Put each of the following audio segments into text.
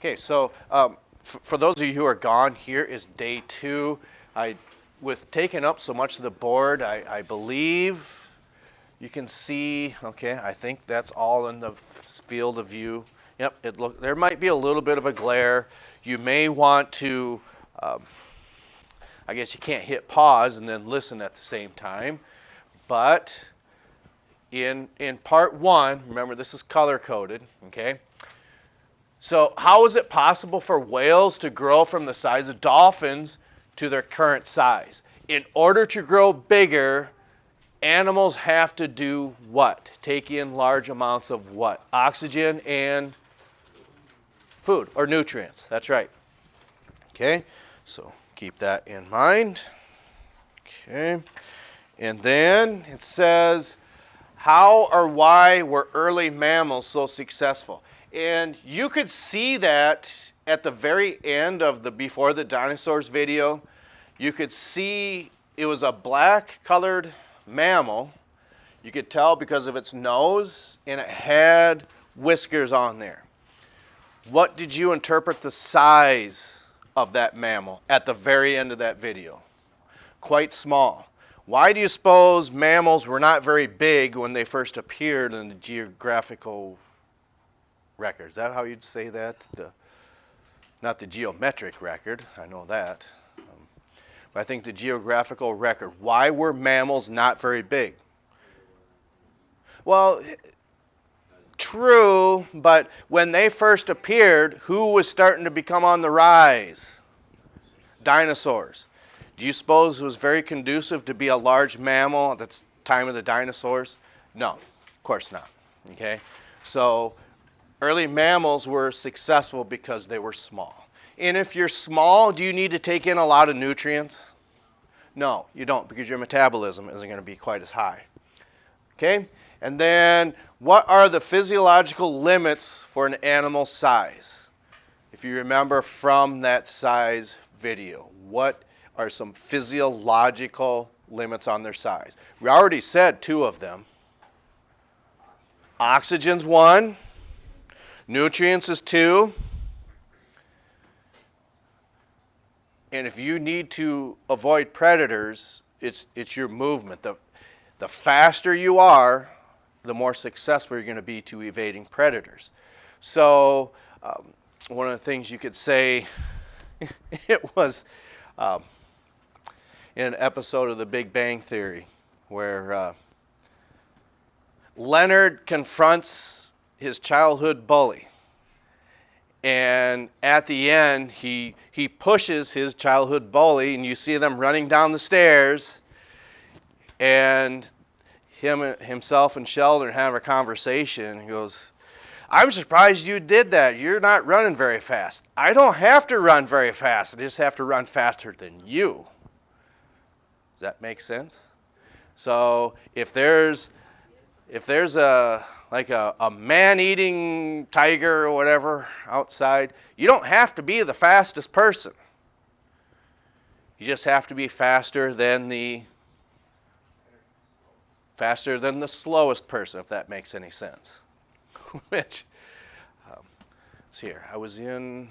Okay, so for those of you who are gone, here is day 2. With taking up so much of the board, I believe you can see, okay, I think that's all in the field of view. Yep, there might be a little bit of a glare. You may want to, I guess you can't hit pause and then listen at the same time, but in part 1, remember this is color-coded, okay? So how is it possible for whales to grow from the size of dolphins to their current size? In order to grow bigger, animals have to do what? Take in large amounts of what? Oxygen and food, or nutrients. That's right. Okay, so keep that in mind. Okay, and then it says, how or why were early mammals so successful? And you could see that at the very end of the Before the Dinosaurs video. You could see it was a black colored mammal. You could tell because of its nose, and it had whiskers on there. What did you interpret the size of that mammal at the very end of that video? Quite small. Why do you suppose mammals were not very big when they first appeared in the geographical record? Is that how you'd say that? Not the geometric record, I know that. But I think the geographical record. Why were mammals not very big? Well, true, but when they first appeared, who was starting to become on the rise? Dinosaurs. Do you suppose it was very conducive to be a large mammal at the time of the dinosaurs? No, of course not. Okay, so early mammals were successful because they were small. And if you're small, do you need to take in a lot of nutrients? No, you don't, because your metabolism isn't going to be quite as high. Okay, and then what are the physiological limits for an animal's size? If you remember from that size video, what are some physiological limits on their size? We already said 2 of them. Oxygen's 1. Nutrients is 2. And if you need to avoid predators, it's your movement. The faster you are, the more successful you're going to be to evading predators. So one of the things you could say, it was in an episode of The Big Bang Theory where Leonard confronts his childhood bully. And at the end, he pushes his childhood bully, and you see them running down the stairs, and himself and Sheldon have a conversation. He goes, I'm surprised you did that. You're not running very fast. I don't have to run very fast. I just have to run faster than you. Does that make sense? So if there's a man-eating tiger or whatever outside, you don't have to be the fastest person. You just have to be faster than the slowest person, if that makes any sense. Which, let's see here. I was in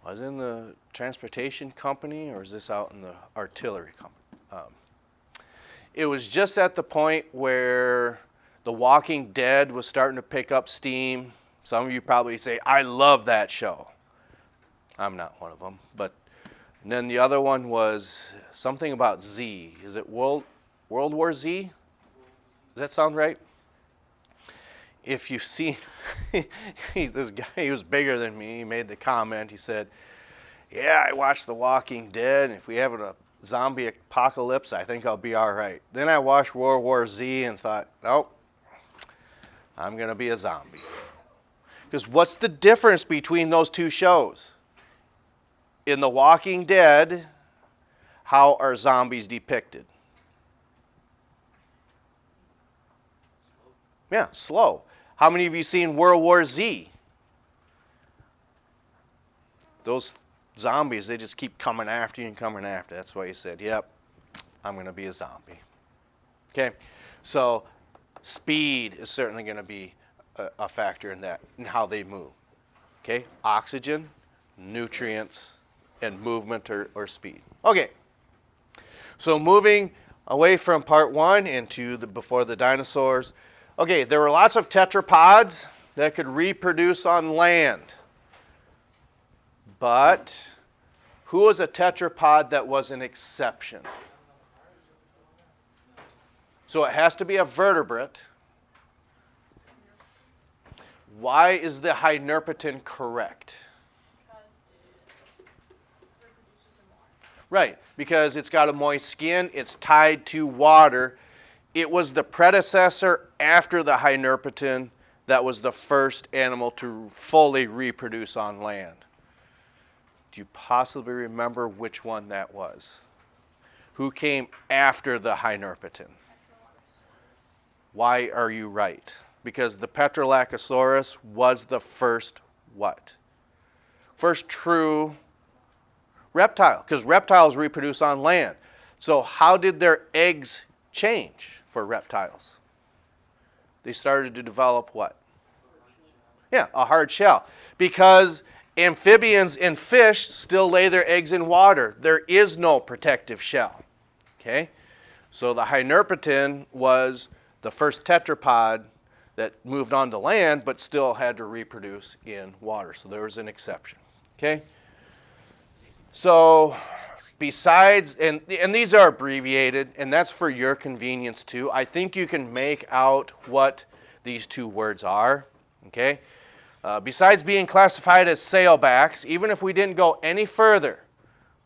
the transportation company, or is this out in the artillery company? It was just at the point where The Walking Dead was starting to pick up steam. Some of you probably say, I love that show. I'm not one of them. And then the other one was something about Z. Is it World War Z? Does that sound right? If you see, this guy, he was bigger than me. He made the comment. He said, yeah, I watched The Walking Dead, and if we have a zombie apocalypse, I think I'll be all right. Then I watched World War Z and thought, nope, I'm going to be a zombie. Because what's the difference between those 2 shows? In The Walking Dead, how are zombies depicted? Yeah, slow. How many of you seen World War Z? Those zombies, they just keep coming after you and coming after. That's why he said, yep, I'm going to be a zombie. Okay, so speed is certainly going to be a factor in that, and how they move. Okay, oxygen, nutrients, and movement or speed. Okay, so moving away from part one into the before the dinosaurs. Okay, there were lots of tetrapods that could reproduce on land. But who was a tetrapod that was an exception? So it has to be a vertebrate. Why is the Hynerpeton correct? Right, because it's got a moist skin, it's tied to water. It was the predecessor after the Hynerpeton that was the first animal to fully reproduce on land. Do you possibly remember which one that was? Who came after the Hynerpeton? Why are you right? Because the Petrolacosaurus was the first what? First true reptile, because reptiles reproduce on land. So how did their eggs change for reptiles? They started to develop what? Yeah, a hard shell. Because amphibians and fish still lay their eggs in water. There is no protective shell. Okay? So the Hynerpeton was the first tetrapod that moved on to land but still had to reproduce in water. So there was an exception. Okay? So besides, and these are abbreviated, and that's for your convenience too. I think you can make out what these two words are. Okay? Besides being classified as sailbacks, even if we didn't go any further,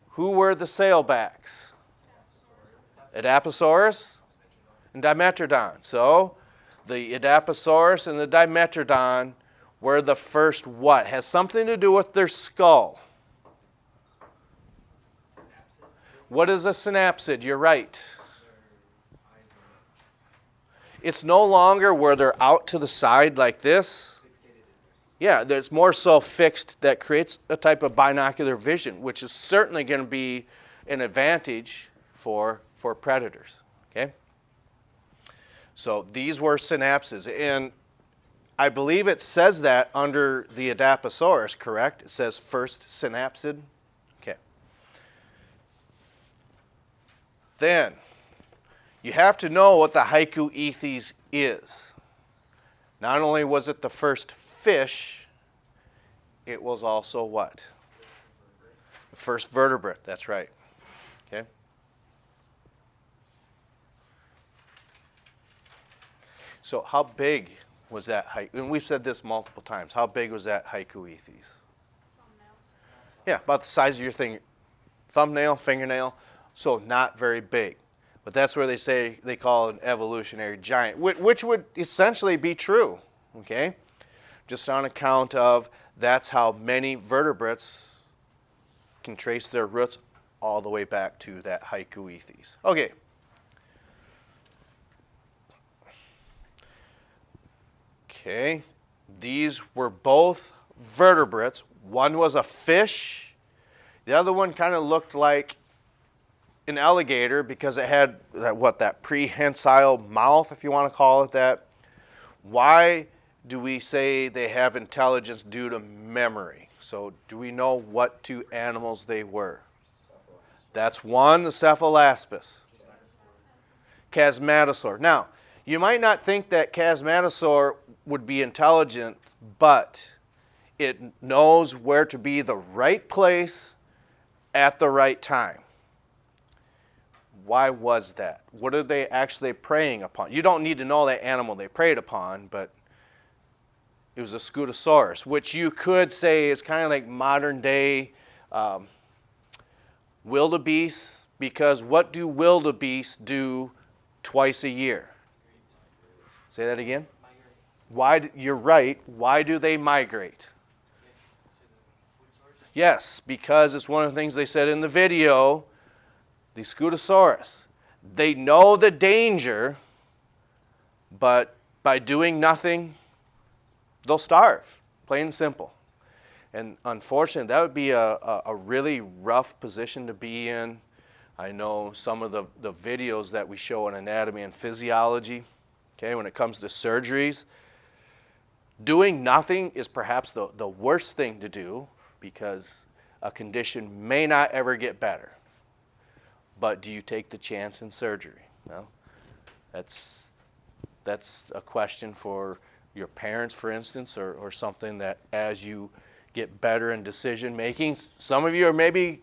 who were the sailbacks? Adaposaurus and Dimetrodon. So the Adaposaurus and the Dimetrodon were the first what? Has something to do with their skull. What is a synapsid? You're right. It's no longer where they're out to the side like this. Yeah, there's more so fixed that creates a type of binocular vision, which is certainly going to be an advantage for predators. Okay? So these were synapses, and I believe it says that under the Adaposaurus, correct? It says first synapsid. Okay. Then you have to know what the Hycoethes is. Not only was it the first fish, it was also what? The first vertebrate, that's right. Okay. So how big was that and we've said this multiple times. How big was that Hycoethes? Yeah, about the size of your thumbnail, fingernail. So not very big. But that's where they call it an evolutionary giant, which would essentially be true. Okay? Just on account of that's how many vertebrates can trace their roots all the way back to that Hycoethes. Okay. Okay. These were both vertebrates. One was a fish. The other one kind of looked like an alligator because it had that prehensile mouth, if you want to call it that. Why do we say they have intelligence due to memory? So do we know what two animals they were? That's one, the Cephalaspis. Chasmatosaur. Now, you might not think that Chasmatosaur would be intelligent, but it knows where to be the right place at the right time. Why was that? What are they actually preying upon? You don't need to know that animal they preyed upon, but it was a Scutosaurus, which you could say is kind of like modern day wildebeest, because what do wildebeest do twice a year? Say that again? Why? You're right. Why do they migrate? Yes, because it's one of the things they said in the video, the Scutosaurus. They know the danger, but by doing nothing, they'll starve, plain and simple. And unfortunately, that would be a really rough position to be in. I know some of the videos that we show in anatomy and physiology, okay, when it comes to surgeries, Doing nothing is perhaps the worst thing to do because a condition may not ever get better. But do you take the chance in surgery? Well, that's a question for your parents, for instance, or something that as you get better in decision making, some of you are maybe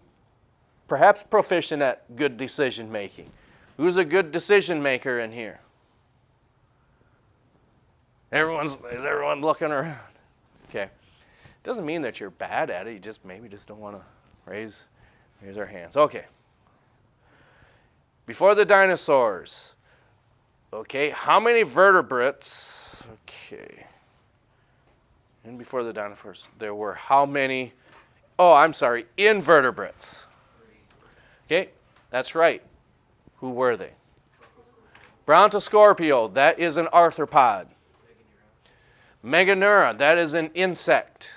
perhaps proficient at good decision making. Who's a good decision maker in here? Is everyone looking around? Okay. Doesn't mean that you're bad at it. You maybe just don't want to raise our hands. Okay. Before the dinosaurs. Okay. How many vertebrates? Okay. And before the dinosaurs, there were how many? Oh, I'm sorry. Invertebrates. Okay. That's right. Who were they? Brontoscorpio. That is an arthropod. Meganeura, that is an insect.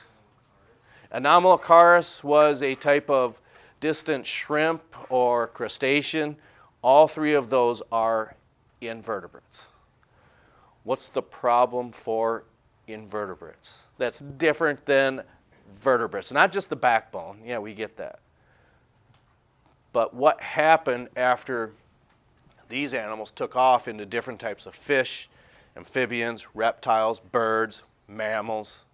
Anomalocaris was a type of distant shrimp or crustacean. All three of those are invertebrates. What's the problem for invertebrates? That's different than vertebrates. Not just the backbone. Yeah, we get that. But what happened after these animals took off into different types of fish, amphibians, reptiles, birds, mammals?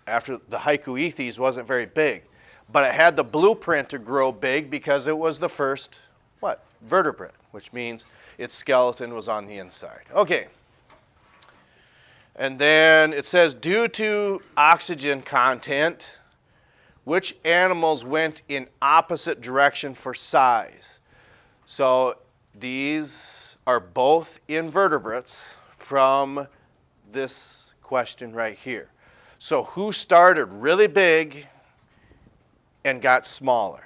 After the Hycoethes wasn't very big, but it had the blueprint to grow big because it was the first, what? Vertebrate, which means its skeleton was on the inside. Okay. And then it says, due to oxygen content, which animals went in opposite direction for size? So these are both invertebrates from this question right here. So who started really big and got smaller?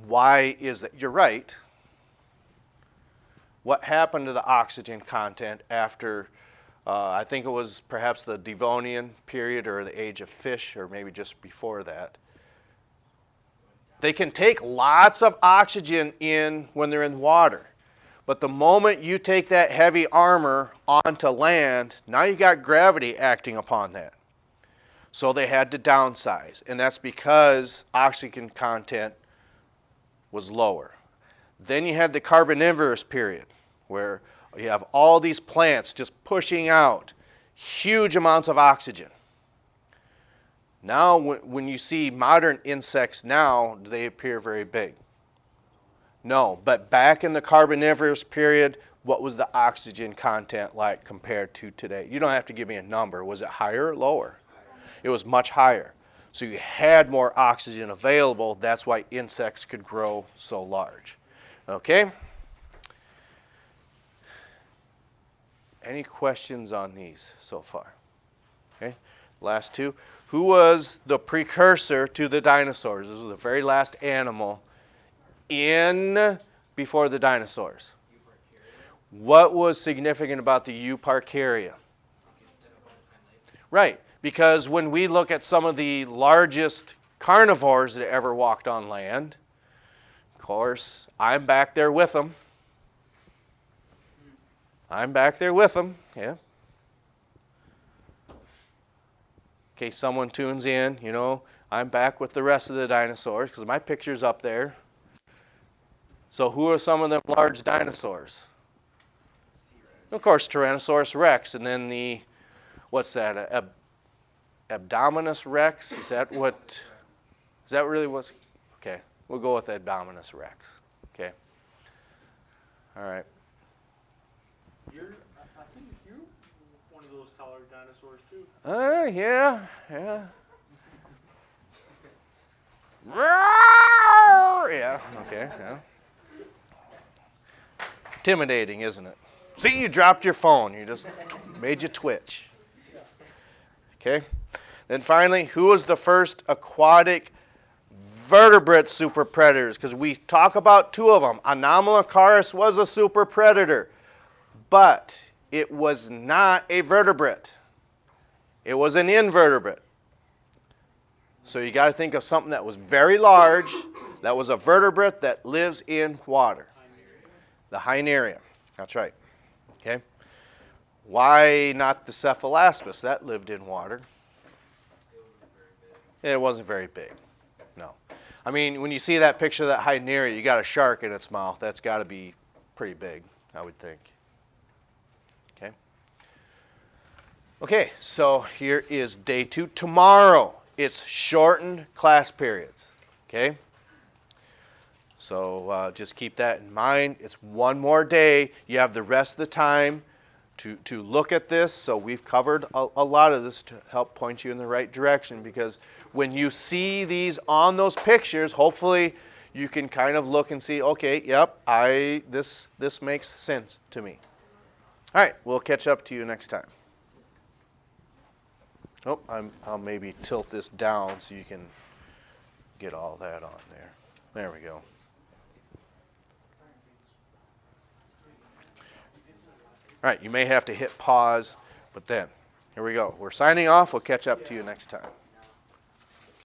Why is that? You're right. What happened to the oxygen content after, I think it was perhaps the Devonian period or the age of fish, or maybe just before that? They can take lots of oxygen in when they're in water. But the moment you take that heavy armor onto land, now you got gravity acting upon that. So they had to downsize. And that's because oxygen content was lower. Then you had the Carboniferous period, where you have all these plants just pushing out huge amounts of oxygen. Now, when you see modern insects now, they appear very big. No, but back in the Carboniferous period, what was the oxygen content like compared to today? You don't have to give me a number. Was it higher or lower? It was much higher. So you had more oxygen available. That's why insects could grow so large. Okay? Any questions on these so far? Okay, last two. Who was the precursor to the dinosaurs? This was the very last animal before the dinosaurs. What was significant about the Euparkeria? Right, because when we look at some of the largest carnivores that ever walked on land, of course, I'm back there with them. Yeah. In case someone tunes in, I'm back with the rest of the dinosaurs because my picture's up there. So who are some of them large dinosaurs? Of course, Tyrannosaurus rex, and then what's that? Abdominus rex? Is that really what's? Okay, we'll go with Abdominus rex. Okay. All right. I think you're one of those taller dinosaurs too. Yeah. Yeah. Okay. Yeah. Intimidating, isn't it? See, you dropped your phone. You just made you twitch. Okay. Then finally, who was the first aquatic vertebrate super predators? Because we talk about two of them. Anomalocaris was a super predator, but it was not a vertebrate. It was an invertebrate. So you got to think of something that was very large, that was a vertebrate that lives in water. The Hynerium. That's right. Okay. Why not the cephalaspis? That lived in water. It wasn't very big. No. I mean, when you see that picture of that Hydneria, you got a shark in its mouth. That's got to be pretty big, I would think. Okay. Okay, so here is day 2. Tomorrow, it's shortened class periods. Okay. So just keep that in mind. It's one more day. You have the rest of the time to look at this. So we've covered a lot of this to help point you in the right direction, because when you see these on those pictures, hopefully you can kind of look and see, okay, yep, this makes sense to me. All right, we'll catch up to you next time. Oh, I'll maybe tilt this down so you can get all that on there. There we go. All right, you may have to hit pause, but then, here we go. We're signing off. We'll catch up to you next time.